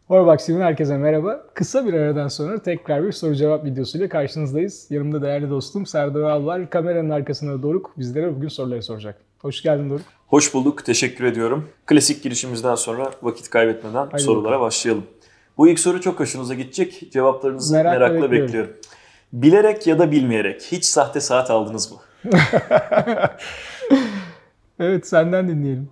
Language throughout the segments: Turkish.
Horvax TV'den herkese merhaba. Kısa bir aradan sonra tekrar bir soru cevap videosuyla karşınızdayız. Yanımda değerli dostum Serdar Al var. Kameranın arkasında Doruk bizlere bugün soruları soracak. Hoş geldin Doruk. Hoş bulduk, teşekkür ediyorum. Klasik girişimizden sonra vakit kaybetmeden sorulara başlayalım. Bu ilk soru çok hoşunuza gidecek. Cevaplarınızı merakla bekliyorum. Bilerek ya da bilmeyerek hiç sahte saat aldınız mı? Evet, senden dinleyelim.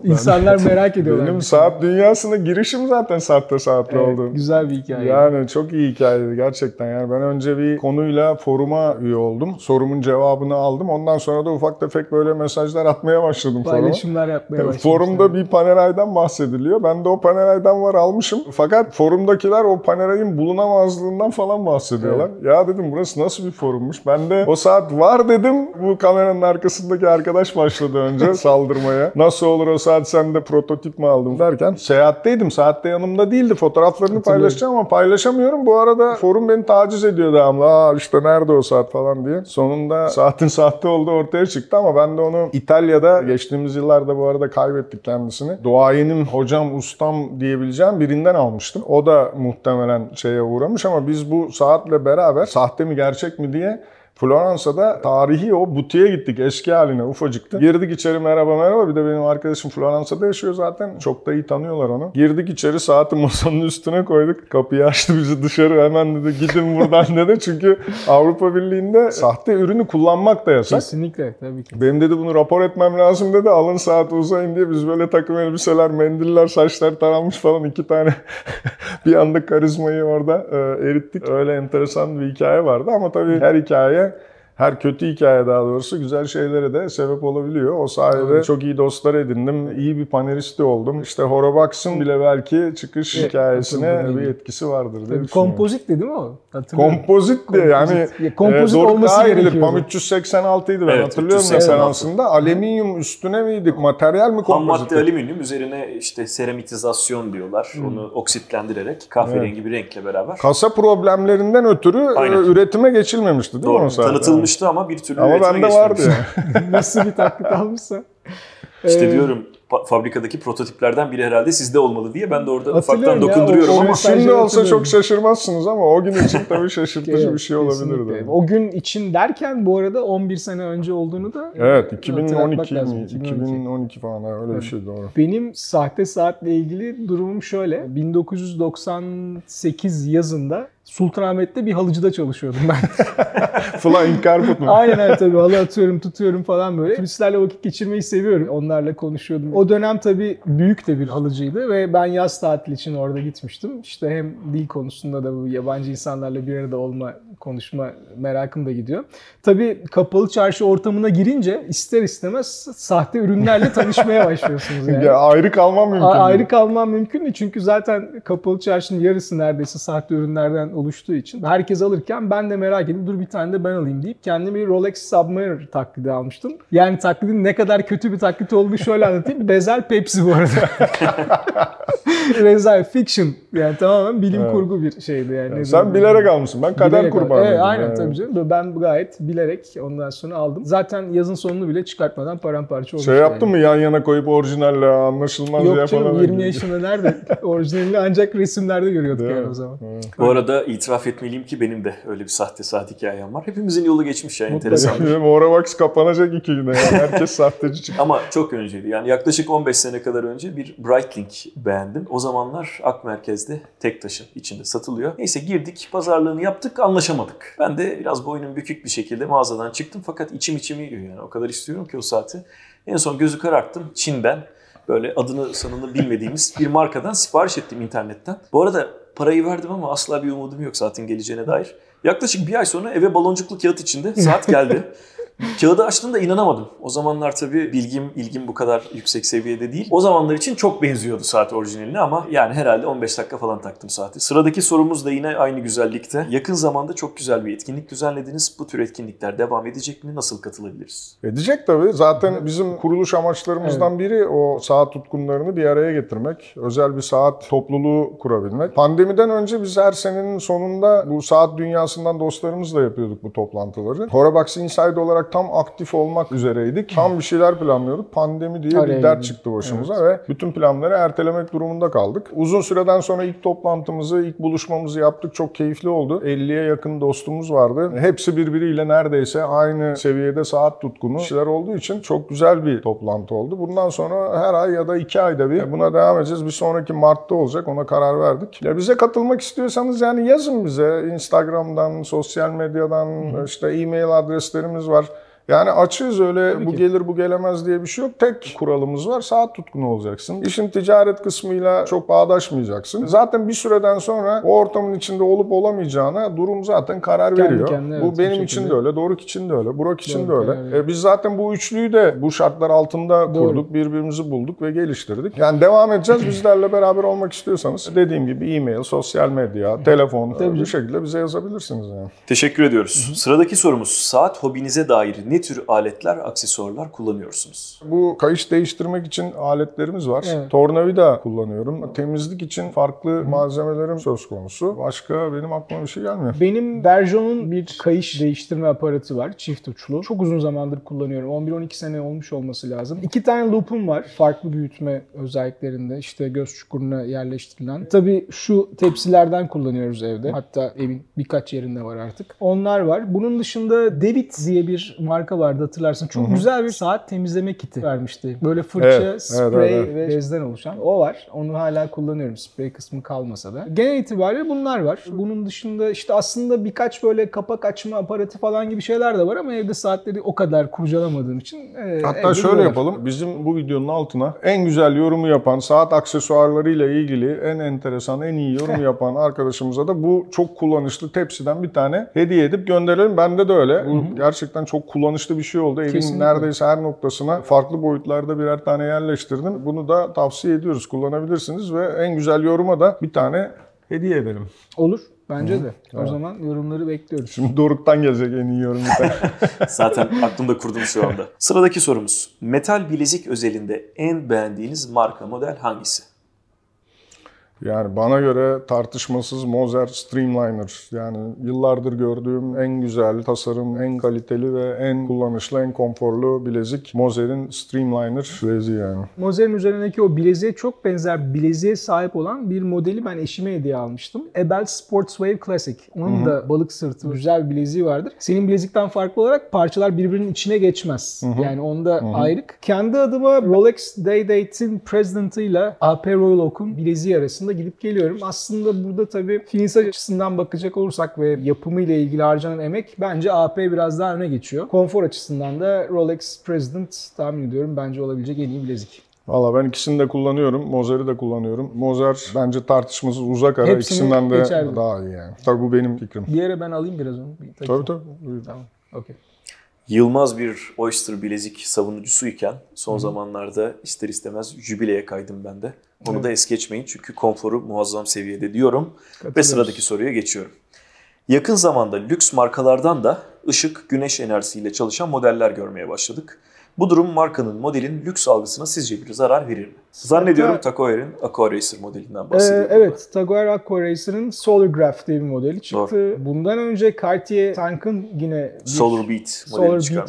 İnsanlar merak ediyorlar. Benim saat dünyasına girişim zaten sahte saatli oldu. Güzel bir hikaye. Yani çok iyi hikayeydi gerçekten. Yani ben önce bir konuyla foruma üye oldum. Sorumun cevabını aldım. Ondan sonra da ufak tefek böyle mesajlar atmaya başladım foruma. Paylaşımlar yapmaya başladım. Forumda bir Paneray'dan bahsediliyor. Ben de o Paneray'dan var almışım. Fakat forumdakiler o Paneray'ın bulunamazlığından falan bahsediyorlar. Evet. Ya dedim burası nasıl bir forummuş? Ben de o saat var dedim. Bu kameranın arkasındaki arkadaş başladı önce saldırmaya. Nasıl olur o saat sen de prototip mi aldın derken seyahatteydim. Saatte yanımda değildi. Fotoğraflarını paylaşacağım ama paylaşamıyorum. Bu arada forum beni taciz ediyor devamlı. İşte nerede o saat falan diye. Sonunda saatin sahte olduğu ortaya çıktı ama ben de onu İtalya'da geçtiğimiz yıllarda bu arada kaybettik kendisini. Duayenim, hocam, ustam diyebileceğim birinden almıştım. O da muhtemelen şeye uğramış ama biz bu saatle beraber sahte mi gerçek mi diye Floransa'da tarihi o butiğe gittik. Eski haline ufacıktı. Girdik içeri merhaba. Bir de benim arkadaşım Floransa'da yaşıyor zaten. Çok da iyi tanıyorlar onu. Girdik içeri saati masanın üstüne koyduk. Kapıyı açtı bizi dışarı hemen dedi gidin buradan dedi. Çünkü Avrupa Birliği'nde sahte ürünü kullanmak da yasak. Kesinlikle tabii ki. Benim dedi bunu rapor etmem lazım dedi. Alın saati uzayın diye biz böyle takım elbiseler, mendiller, saçlar taranmış falan 2 tane bir anda karizmayı orada erittik. Öyle enteresan bir hikaye vardı ama tabii her hikaye her kötü hikaye daha doğrusu güzel şeylere de sebep olabiliyor. O sayede çok iyi dostlar edindim. İyi bir panelist de oldum. İşte Horvax'ın bile belki çıkış hikayesine bir etkisi vardır diye düşünüyorum. Kompozit değil mi o? Kompozit de yani kompozit olması gerekiyor. PAM 386 idi ben hatırlıyorum referansında. Alüminyum üstüne miydi? Materyal mi kompozit? Ham madde alüminyum üzerine işte seramitizasyon diyorlar. Onu oksitlendirerek kahverengi bir renkle beraber. Kasa problemlerinden ötürü üretime geçilmemişti değil mi o saat? Tanıtılmıştı ama bir türlü ama üretime bende vardı ya. Nasıl bir taklit almışsa. İşte diyorum fabrikadaki prototiplerden biri herhalde sizde olmalı diye ben de orada ufaktan dokunduruyorum ama. Şimdi olsa çok şaşırmazsınız ama o gün için tabii şaşırtıcı bir şey olabilirdi. O gün için derken bu arada 11 sene önce olduğunu da evet 2012 falan öyle bir şey doğru. Benim sahte saatle ilgili durumum şöyle. 1998 yazında Sultanahmet'te bir halıcıda çalışıyordum ben. Flying carpet mı? Aynen tabii halı atıyorum, tutuyorum falan böyle. Turistlerle vakit geçirmeyi seviyorum. Onlarla konuşuyordum. O dönem tabii büyük de bir halıcıydı ve ben yaz tatili için orada gitmiştim. İşte hem dil konusunda da bu yabancı insanlarla bir arada konuşma merakım da gidiyor. Tabii kapalı çarşı ortamına girince ister istemez sahte ürünlerle tanışmaya başlıyorsunuz yani. Ya ayrı kalmam mümkün değil. Ayrı kalmam mümkün değil çünkü zaten kapalı çarşının yarısı neredeyse sahte ürünlerden oluştuğu için herkes alırken ben de merak edip dur bir tane de ben alayım deyip kendime bir Rolex Submariner taklidi almıştım. Yani taklidin ne kadar kötü bir taklit olduğunu şöyle anlatayım. Bezel Pepsi bu arada. Rezalet fiction. Yani tamamen bilim kurgu bir şeydi yani. Sen bilerek almışsın. Ben kader kurbanıydım. Evet, aynen tabii canım. Ben gayet bilerek ondan sonra aldım. Zaten yazın sonunu bile çıkartmadan paramparça olmuş. Şey yaptın mı yan yana koyup orijinalle anlaşılmaz diye falan? Yok canım 20 yaşında nerede? Orijinalini ancak resimlerde görüyorduk yani o zaman. Bu arada itiraf etmeliyim ki benim de öyle bir sahte saat hikayem var. Hepimizin yolu geçmiş ya enteresan. Horvax kapanacak 2 güne. Yani. Herkes sahteci çıktı. Ama çok önceydi. Yani yaklaşık 15 sene kadar önce bir Breitling beğendim. O zamanlar Akmerkez'de tek taşın içinde satılıyor. Neyse girdik, pazarlığını yaptık, anlaşamadık. Ben de biraz boynum bükük bir şekilde mağazadan çıktım fakat içimi yiyor yani. O kadar istiyorum ki o saati. En son gözü kararttım. Çin'den böyle adını sanını bilmediğimiz bir markadan sipariş ettim internetten. Bu arada parayı verdim ama asla bir umudum yok saatin geleceğine dair. Yaklaşık bir ay sonra eve baloncuklu kağıt içinde saat geldi. Kağıdı açtığımda inanamadım. O zamanlar tabii ilgim bu kadar yüksek seviyede değil. O zamanlar için çok benziyordu saat orijinaline ama yani herhalde 15 dakika falan taktım saati. Sıradaki sorumuz da yine aynı güzellikte. Yakın zamanda çok güzel bir etkinlik düzenlediniz. Bu tür etkinlikler devam edecek mi? Nasıl katılabiliriz? Edecek tabii. Zaten bizim kuruluş amaçlarımızdan biri o saat tutkunlarını bir araya getirmek. Özel bir saat topluluğu kurabilmek. Pandemiden önce biz her senenin sonunda bu saat dünyasından dostlarımızla yapıyorduk bu toplantıları. Horvax Inside olarak olarak tam aktif olmak üzereydik. Tam bir şeyler planlıyorduk. Pandemi diye Araya bir dert girdi. çıktı başımıza ve bütün planları ertelemek durumunda kaldık. Uzun süreden sonra ilk toplantımızı, ilk buluşmamızı yaptık. Çok keyifli oldu. 50'ye yakın dostumuz vardı. Hepsi birbiriyle neredeyse aynı seviyede saat tutkunu kişiler olduğu için çok güzel bir toplantı oldu. Bundan sonra her ay ya da 2 ayda bir buna devam edeceğiz. Bir sonraki Mart'ta olacak. Ona karar verdik. Ya bize katılmak istiyorsanız yani yazın bize. Instagram'dan, sosyal medyadan, işte e-mail adreslerimiz var. Yani açığız, öyle Tabii bu ki. gelir bu gelemez diye bir şey yok. Tek kuralımız var, saat tutkunu olacaksın. İşin ticaret kısmıyla çok bağdaşmayacaksın. Zaten bir süreden sonra o ortamın içinde olup olamayacağına durum zaten karar Kendi veriyor. kendine, evet, Bu bir benim şekilde. için de öyle, Doruk için de öyle, Burak için de Doğru, öyle. evet. Biz zaten bu üçlüyü de bu şartlar altında Doğru. kurduk, birbirimizi bulduk ve geliştirdik. Yani devam edeceğiz. Bizlerle beraber olmak istiyorsanız dediğim gibi e-mail, sosyal medya, telefon bir şekilde bize yazabilirsiniz yani. Teşekkür ediyoruz. Sıradaki sorumuz, saat hobinize dair ne tür aletler, aksesuarlar kullanıyorsunuz? Bu kayış değiştirmek için aletlerimiz var. Evet. Tornavida kullanıyorum. Temizlik için farklı malzemelerim söz konusu. Başka benim aklıma bir şey gelmiyor. Benim Berjo'nun bir kayış değiştirme aparatı var. Çift uçlu. Çok uzun zamandır kullanıyorum. 11-12 sene olmuş olması lazım. 2 tane loop'um var. Farklı büyütme özelliklerinde. İşte göz çukuruna yerleştirilen. Tabii şu tepsilerden kullanıyoruz evde. Hatta evin birkaç yerinde var artık. Onlar var. Bunun dışında Devit diye bir marka vardı, hatırlarsın. Çok güzel bir saat temizleme kiti vermişti. Böyle fırça, Evet, sprey evet. ve bezden oluşan. O var. Onu hala kullanıyorum. Sprey kısmı kalmasa da. Genel itibariyle bunlar var. Bunun dışında işte aslında birkaç böyle kapak açma aparatı falan gibi şeyler de var ama evde saatleri o kadar kurcalamadığım için Hatta evde şöyle bunlar. yapalım. Bizim bu videonun altına en güzel yorumu yapan, saat aksesuarlarıyla ilgili en enteresan, en iyi yorum yapan arkadaşımıza da bu çok kullanışlı tepsiden bir tane hediye edip gönderelim. Bende de öyle. Bu gerçekten çok kullanışlı bir şey oldu. Evin Kesinlikle. neredeyse her noktasına farklı boyutlarda birer tane yerleştirdim. Bunu da tavsiye ediyoruz. Kullanabilirsiniz ve en güzel yoruma da bir tane hediye edelim. Olur. Bence de. O zaman yorumları bekliyoruz. Şimdi Doruk'tan gelecek en iyi yorum bir tane. Zaten aklımda kurdum şu anda. Sıradaki sorumuz, metal bilezik özelinde en beğendiğiniz marka, model hangisi? Yani bana göre tartışmasız Moser Streamliner. Yani yıllardır gördüğüm en güzel tasarım, en kaliteli ve en kullanışlı, en konforlu bilezik Moser'in Streamliner bileziği yani. Moser'in üzerindeki o bileziğe çok benzer bileziğe sahip olan bir modeli ben eşime hediye almıştım. Ebel Sportswave Classic. Onun da balık sırtı güzel bir bileziği vardır. Senin bilezikten farklı olarak parçalar birbirinin içine geçmez. Yani onda ayrık. Kendi adıma Rolex Day-Date'in President'ıyla AP Royal Oak'un bileziği arasında gidip geliyorum. Aslında burada tabii fiziksel açısından bakacak olursak ve yapımıyla ilgili harcanan emek bence AP biraz daha öne geçiyor. Konfor açısından da Rolex President tahmin ediyorum bence olabilecek en iyi bilezik. Valla ben ikisini de kullanıyorum. Moser'i de kullanıyorum. Moser bence tartışmasız uzak ara, Hepsini ikisinden de geçerli. daha iyi yani. Tabii bu benim fikrim. Bir yere ben alayım biraz onu. Bir Tabii tabii. Buyurun. Tamam. Okey. Yılmaz bir Oyster bilezik savunucusuyken son zamanlarda ister istemez jübileye kaydım ben de. Onu da es geçmeyin çünkü konforu muazzam seviyede diyorum. Ve sıradaki soruya geçiyorum. Yakın zamanda lüks markalardan da ışık, güneş enerjisiyle çalışan modeller görmeye başladık. Bu durum markanın, modelin lüks algısına sizce bir zarar verir mi? Zannediyorum Tag Heuer'in Aquaracer modelinden bahsediyorum. Evet, Tag Heuer Aquaracer'ın Solargraph diye bir modeli çıktı. Bundan önce Cartier Tank'ın yine bir Solar Beat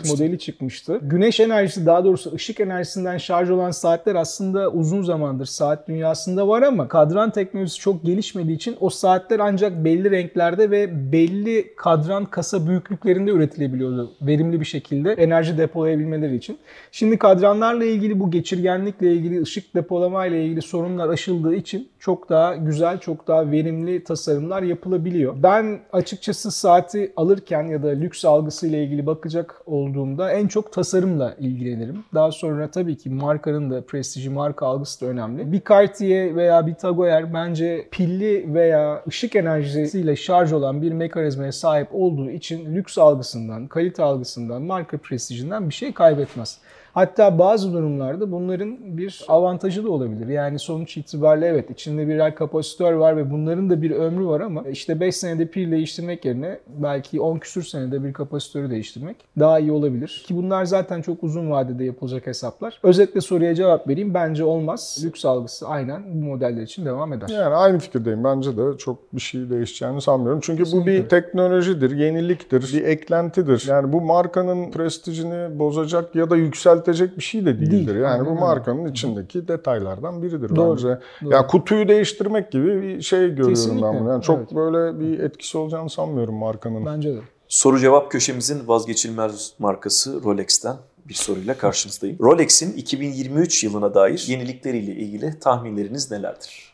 modeli çıkmıştı. Güneş enerjisi, daha doğrusu ışık enerjisinden şarj olan saatler aslında uzun zamandır saat dünyasında var ama kadran teknolojisi çok gelişmediği için o saatler ancak belli renklerde ve belli kadran kasa büyüklüklerinde üretilebiliyordu. Verimli bir şekilde enerji depolayabilmeleri için. Şimdi kadranlarla ilgili, bu geçirgenlikle ilgili, ışık depolamayla ilgili sorunlar aşıldığı için çok daha güzel, çok daha verimli tasarımlar yapılabiliyor. Ben açıkçası saati alırken ya da lüks algısıyla ilgili bakacak olduğumda en çok tasarımla ilgilenirim. Daha sonra tabii ki markanın da prestiji, marka algısı da önemli. Bir Cartier veya bir Tag Heuer bence pilli veya ışık enerjisiyle şarj olan bir mekanizmaya sahip olduğu için lüks algısından, kalite algısından, marka prestijinden bir şey kaybetmez. Hatta bazı durumlarda bunların bir avantajı da olabilir. Yani sonuç itibariyle evet içinde birer kapasitör var ve bunların da bir ömrü var ama işte 5 senede pil değiştirmek yerine belki 10 küsür senede bir kapasitörü değiştirmek daha iyi olabilir. Ki bunlar zaten çok uzun vadede yapılacak hesaplar. Özetle soruya cevap vereyim. Bence olmaz. Lüks algısı aynen bu modeller için devam eder. Yani aynı fikirdeyim. Bence de çok bir şey değişeceğini sanmıyorum. Çünkü bu bir teknolojidir, yeniliktir, bir eklentidir. Yani bu markanın prestijini bozacak ya da yükseltecek bir şey de değildir. Yani Aynen bu markanın içindeki detaylardan biridir Doğru. bence. Doğru. Ya kutuyu değiştirmek gibi bir şey görüyorum Kesinlikle. ben bunu. Yani çok Evet. böyle bir etkisi olacağını sanmıyorum markanın. Bence de. Soru cevap köşemizin vazgeçilmez markası Rolex'ten bir soruyla karşınızdayım. Rolex'in 2023 yılına dair yenilikleriyle ilgili tahminleriniz nelerdir?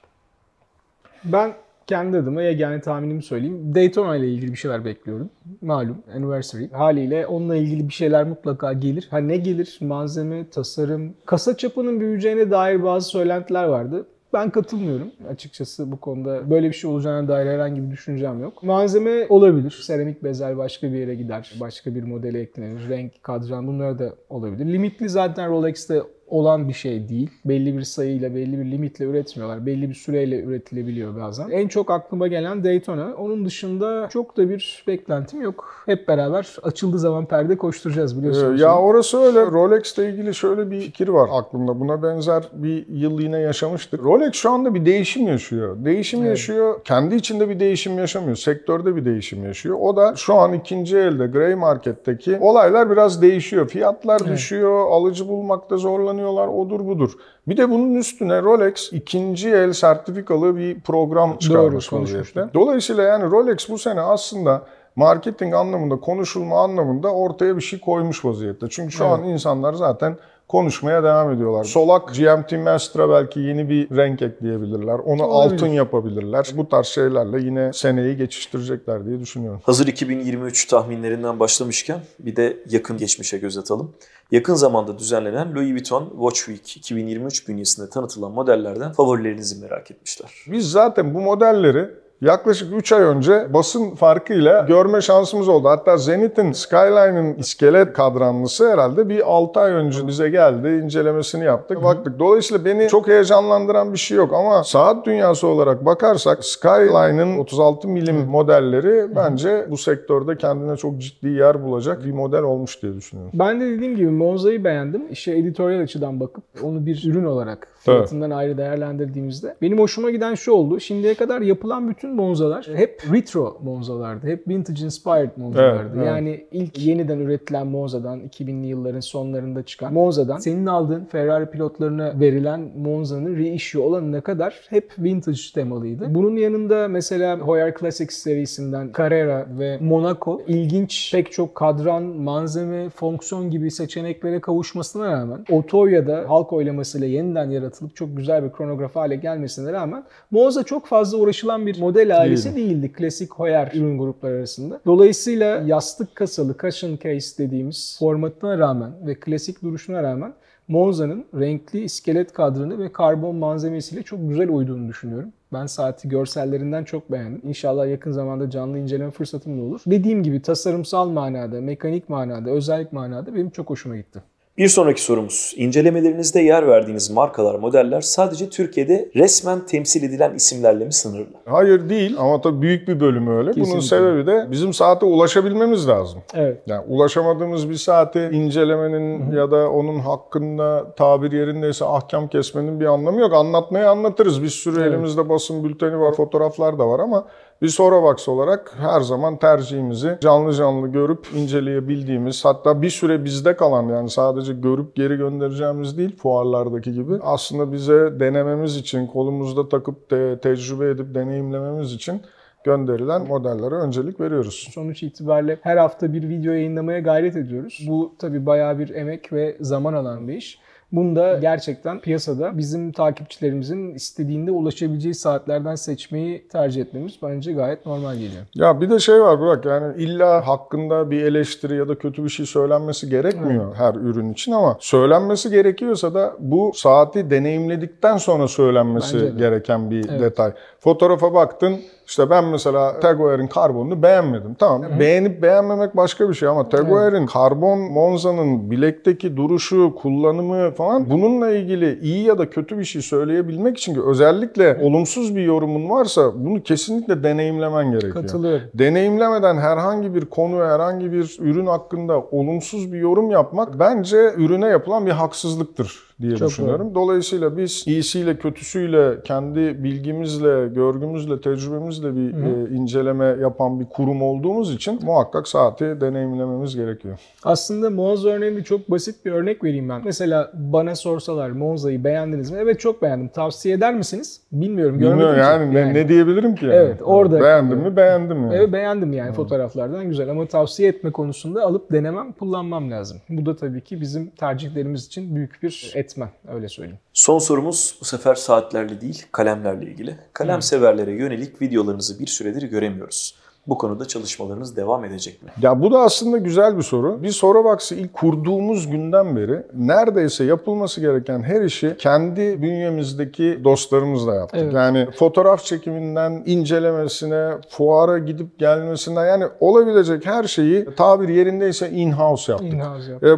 Ben kendi adıma yegane tahminimi söyleyeyim. Daytona ile ilgili bir şeyler bekliyorum. Malum anniversary. Haliyle onunla ilgili bir şeyler mutlaka gelir. Ha ne gelir? Malzeme, tasarım, kasa çapının büyüyeceğine dair bazı söylentiler vardı. Ben katılmıyorum açıkçası bu konuda. Böyle bir şey olacağına dair herhangi bir düşüncem yok. Malzeme olabilir. Seramik bezel başka bir yere gider. Başka bir modele eklenir. Renk, kadran bunlar da olabilir. Limitli zaten Rolex'te olan bir şey değil. Belli bir sayıyla, belli bir limitle üretmiyorlar. Belli bir süreyle üretilebiliyor bazen. En çok aklıma gelen Daytona. Onun dışında çok da bir beklentim yok. Hep beraber açıldığı zaman perde koşturacağız biliyorsunuz. Ya orası öyle. Rolex'le ilgili şöyle bir fikir var aklımda. Buna benzer bir yıl yine yaşamıştık. Rolex şu anda bir değişim yaşıyor. Değişim yaşıyor. Kendi içinde bir değişim yaşamıyor. Sektörde bir değişim yaşıyor. O da şu an ikinci elde Grey Market'teki olaylar biraz değişiyor. Fiyatlar düşüyor. Alıcı bulmakta zorlanıyorlar. Odur budur. Bir de bunun üstüne Rolex ikinci el sertifikalı bir program çıkarmış vaziyette. Dolayısıyla yani Rolex bu sene aslında marketing anlamında, konuşulma anlamında ortaya bir şey koymuş vaziyette. Çünkü şu an insanlar zaten konuşmaya devam ediyorlar. Solak GMT Master'a belki yeni bir renk ekleyebilirler. Onu altın yapabilirler. Bu tarz şeylerle yine seneyi geçiştirecekler diye düşünüyorum. Hazır 2023 tahminlerinden başlamışken bir de yakın geçmişe göz atalım. Yakın zamanda düzenlenen Louis Vuitton Watch Week 2023 bünyesinde tanıtılan modellerden favorilerinizi merak etmişler. Biz zaten bu modelleri yaklaşık 3 ay önce basın farkıyla görme şansımız oldu. Hatta Zenith'in Skyline'ın iskelet kadranlısı herhalde bir 6 ay önce bize geldi. İncelemesini yaptık, baktık. Dolayısıyla beni çok heyecanlandıran bir şey yok ama saat dünyası olarak bakarsak Skyline'ın 36 milim modelleri bence bu sektörde kendine çok ciddi yer bulacak bir model olmuş diye düşünüyorum. Ben de dediğim gibi Monza'yı beğendim. İşte editoryal açıdan bakıp onu bir ürün olarak fiyatından ayrı değerlendirdiğimizde benim hoşuma giden şu oldu. Şimdiye kadar yapılan bütün Monza'lar hep retro Monza'lardı. Hep vintage inspired Monza'lardı. Yani ilk yeniden üretilen Monza'dan 2000'li yılların sonlarında çıkan Monza'dan senin aldığın Ferrari pilotlarına verilen Monza'nın reissue olanına kadar hep vintage temalıydı. Bunun yanında mesela Heuer Classics serisinden Carrera ve Monaco ilginç pek çok kadran, malzeme, fonksiyon gibi seçeneklere kavuşmasına rağmen Otoya'da halk oylamasıyla yeniden yaratılıp çok güzel bir kronograf hale gelmesine rağmen Monza çok fazla uğraşılan bir model ailesi değildi. Klasik Heuer ürün grupları arasında. Dolayısıyla yastık kasalı cushion case dediğimiz formatına rağmen ve klasik duruşuna rağmen Monza'nın renkli iskelet kadranı ve karbon malzemesiyle çok güzel uyduğunu düşünüyorum. Ben saati görsellerinden çok beğendim. İnşallah yakın zamanda canlı inceleme fırsatım da olur. Dediğim gibi tasarımsal manada, mekanik manada, özellik manada benim çok hoşuma gitti. Bir sonraki sorumuz. İncelemelerinizde yer verdiğiniz markalar, modeller sadece Türkiye'de resmen temsil edilen isimlerle mi sınırlı? Hayır değil ama tabii büyük bir bölümü öyle. Kesinlikle. Bunun sebebi de bizim saate ulaşabilmemiz lazım. Evet. Yani ulaşamadığımız bir saati incelemenin ya da onun hakkında tabir yerindeyse ahkam kesmenin bir anlamı yok. Anlatmayı anlatırız. Bir sürü elimizde basın bülteni var, fotoğraflar da var ama biz Horavax olarak her zaman tercihimizi canlı canlı görüp inceleyebildiğimiz, hatta bir süre bizde kalan, yani sadece görüp geri göndereceğimiz değil fuarlardaki gibi, aslında bize denememiz için, kolumuzda takıp tecrübe edip deneyimlememiz için gönderilen modellere öncelik veriyoruz. Sonuç itibariyle her hafta bir video yayınlamaya gayret ediyoruz. Bu tabii bayağı bir emek ve zaman alan bir iş. Bunu da gerçekten piyasada bizim takipçilerimizin istediğinde ulaşabileceği saatlerden seçmeyi tercih etmemiz bence gayet normal geliyor. Ya bir de şey var Burak, yani illa hakkında bir eleştiri ya da kötü bir şey söylenmesi gerekmiyor her ürün için, ama söylenmesi gerekiyorsa da bu saati deneyimledikten sonra söylenmesi gereken bir detay. Fotoğrafa baktın, işte ben mesela TAG Heuer'in karbonunu beğenmedim. Tamam, beğenip beğenmemek başka bir şey, ama TAG Heuer'in karbon Monza'nın bilekteki duruşu, kullanımı falan, bununla ilgili iyi ya da kötü bir şey söyleyebilmek için ki özellikle olumsuz bir yorumun varsa bunu kesinlikle deneyimlemen gerekiyor. Katılıyorum. Deneyimlemeden herhangi bir konu, herhangi bir ürün hakkında olumsuz bir yorum yapmak bence ürüne yapılan bir haksızlıktır diye düşünüyorum. Doğru. Dolayısıyla biz iyisiyle kötüsüyle kendi bilgimizle, görgümüzle, tecrübemizle bir inceleme yapan bir kurum olduğumuz için muhakkak saati deneyimlememiz gerekiyor. Aslında Monza örneğinde çok basit bir örnek vereyim ben. Mesela bana sorsalar Monza'yı beğendiniz mi? Evet, çok beğendim. Tavsiye eder misiniz? Bilmiyorum. Bilmiyorum yani, ne diyebilirim ki? Yani? Evet, orada. Beğendim mi? Beğendim yani. Evet, beğendim yani fotoğraflardan güzel, ama tavsiye etme konusunda alıp denemem, kullanmam lazım. Bu da tabii ki bizim tercihlerimiz için büyük bir etmen, öyle söyleyeyim. Son sorumuz bu sefer saatlerle değil, kalemlerle ilgili. Kalem severlere yönelik videolarınızı bir süredir göremiyoruz. Bu konuda çalışmalarınız devam edecek mi? Ya bu da aslında güzel bir soru. Biz Sorabox'ı ilk kurduğumuz günden beri neredeyse yapılması gereken her işi kendi bünyemizdeki dostlarımızla yaptık. Evet. Yani fotoğraf çekiminden incelemesine, fuara gidip gelmesine, yani olabilecek her şeyi tabir yerindeyse in-house yaptık.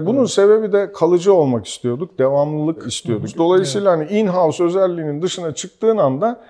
Bunun sebebi de kalıcı olmak istiyorduk, devamlılık istiyorduk. Dolayısıyla hani in-house özelliğinin dışına çıktığın anda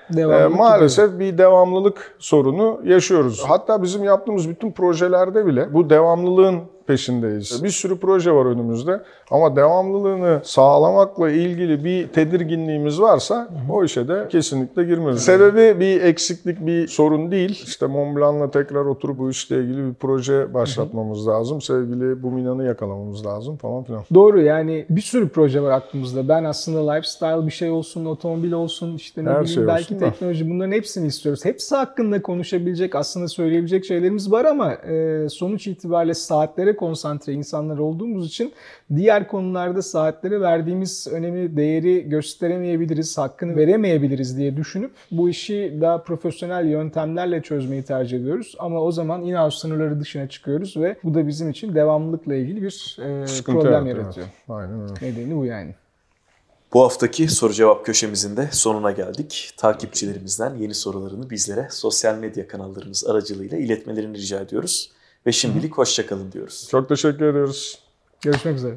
maalesef bir devamlılık sorunu yaşıyoruz. Hatta bizim yaptığımız bütün projelerde bile bu devamlılığın peşindeyiz. Bir sürü proje var önümüzde, ama devamlılığını sağlamakla ilgili bir tedirginliğimiz varsa o işe de kesinlikle girmiyoruz. Sebebi bir eksiklik, bir sorun değil. İşte Mont Blanc'la tekrar oturup bu işle ilgili bir proje başlatmamız lazım. Sevgili Buminan'ı yakalamamız lazım falan filan. Doğru, yani bir sürü proje var aklımızda. Ben aslında lifestyle bir şey olsun, otomobil olsun, işte ne bileyim belki teknoloji, bunların hepsini istiyoruz. Hepsi hakkında konuşabilecek, aslında söyleyebilecek şeylerimiz var, ama sonuç itibariyle saatlere konsantre insanlar olduğumuz için diğer konularda saatlere verdiğimiz önemi, değeri gösteremeyebiliriz, hakkını veremeyebiliriz diye düşünüp bu işi daha profesyonel yöntemlerle çözmeyi tercih ediyoruz. Ama o zaman in-house sınırları dışına çıkıyoruz ve bu da bizim için devamlılıkla ilgili bir problem yaratıyor. Evet. Aynen öyle. Nedeni bu yani. Bu haftaki soru cevap köşemizin de sonuna geldik. Takipçilerimizden yeni sorularını bizlere sosyal medya kanallarımız aracılığıyla iletmelerini rica ediyoruz. Ve şimdilik hoşça kalın diyoruz. Çok teşekkür ediyoruz. Görüşmek üzere.